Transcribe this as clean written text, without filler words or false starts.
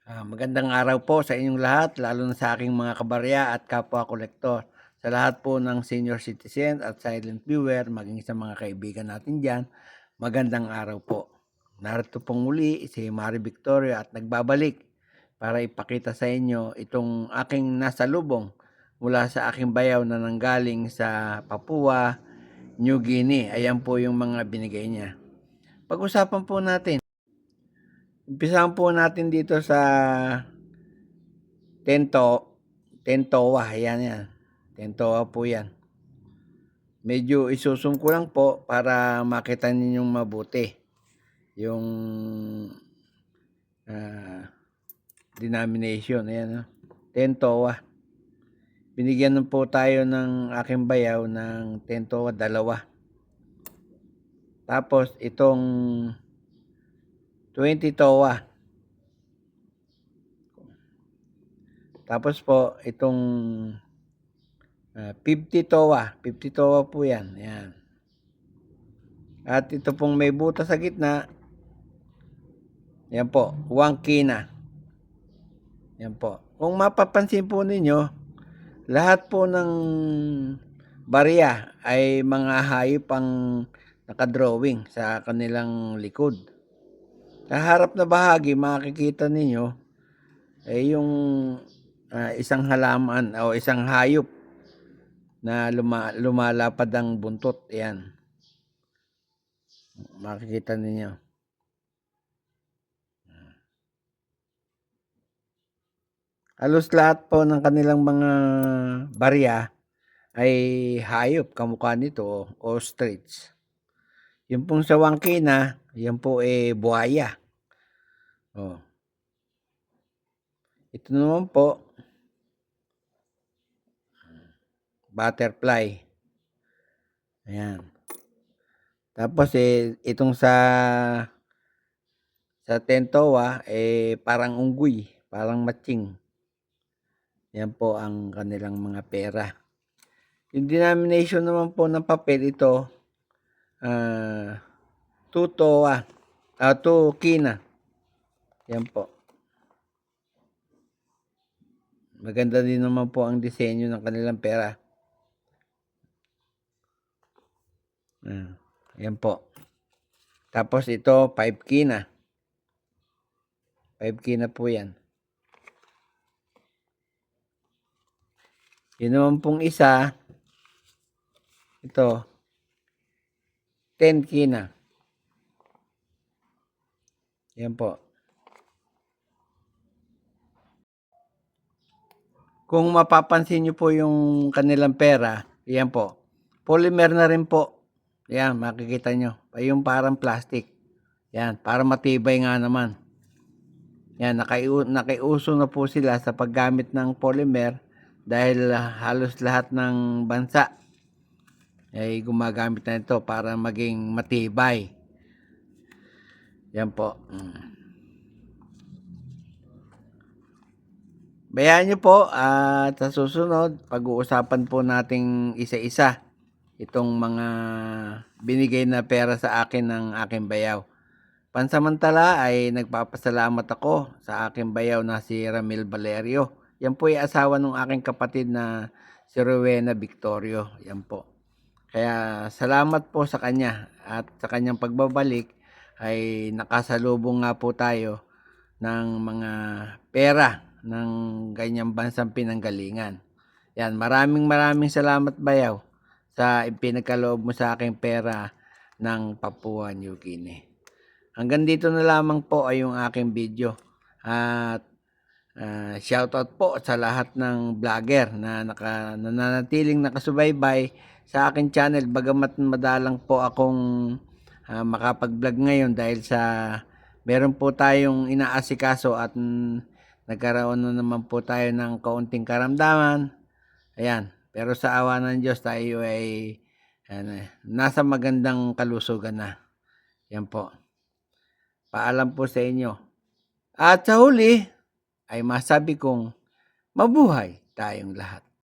Magandang araw po sa inyong lahat, lalo na sa aking mga kabarya at kapwa kolektor. Sa lahat po ng senior citizen at silent viewer, maging sa mga kaibigan natin dyan, magandang araw po. Narito pong muli si Mari Victoria at nagbabalik para ipakita sa inyo itong aking nasa lubong mula sa aking bayaw na nanggaling sa Papua, New Guinea. Ayan po yung mga binigay niya. Pag-usapan po natin. Umpisahan po natin dito sa Tentowa, yan. Tentowa po yan. Medyo isusum ko lang po para makita ninyong mabuti yung denomination. Ayan, Tentowa. Binigyan po tayo ng aking bayaw ng Tentowa 2. Tapos itong 20 towa. Tapos po itong 50 towa. 50 towa po yan. Yan. At ito pong may butas sa gitna. Yan po. 1 kina. Yan po. Kung mapapansin po ninyo, lahat po ng barya ay mga hayop ang nakadrawing sa kanilang likod. Sa harap na bahagi, makikita ninyo ay yung isang halaman o isang hayop na lumalapad ang buntot. Ayan. Makikita ninyo. Halos lahat po ng kanilang mga barya ay hayop, kamukha nito, ostrich. Yung pong sa wangkina, yan po buhaya. Oh. Ito naman po, butterfly. Ayan. Tapos itong sa tentowa parang unggoy, parang matching. Yan po ang kanilang mga pera. Yung denomination naman po ng papel ito, 2 towa, 2 kina. Yan po. Maganda din naman po ang disenyo ng kanilang pera. Yan po. Tapos ito, 5 kina. 5 kina po yan. Yun naman pong isa, ito, 10 kina. Yan po. Kung mapapansin nyo po yung kanilang pera, yan po. Polymer na rin po. Yan, makikita nyo. Yung parang plastic. Yan, para matibay nga naman. Yan, nakaiuso na po sila sa paggamit ng polymer dahil halos lahat ng bansa ay gumagamit na ito para maging matibay. Yan po. Bayaan nyo po at sa susunod, pag-uusapan po nating isa-isa itong mga binigay na pera sa akin ng aking bayaw. Pansamantala ay nagpapasalamat ako sa aking bayaw na si Ramil Valerio. Yan po ay asawa ng aking kapatid na si Rowena Victorio. Yan po. Kaya salamat po sa kanya at sa kanyang pagbabalik ay nakasalubong nga po tayo ng mga pera ng ganyang bansang pinanggalingan. Yan, maraming salamat bayaw sa ipinagkaloob mo sa aking pera ng Papua New Guinea. Hanggang dito na lamang po ay yung aking video. At shoutout po sa lahat ng vlogger na nananatiling nakasubaybay sa aking channel. Bagamat madalang po akong makapag-vlog ngayon dahil sa meron po tayong inaasikaso at nagkaroon na naman po tayo ng kaunting karamdaman. Ayan. Pero sa awa ng Diyos tayo ay nasa magandang kalusugan na. Yan po. Paalam po sa inyo. At sa huli ay masabi kong mabuhay tayong lahat.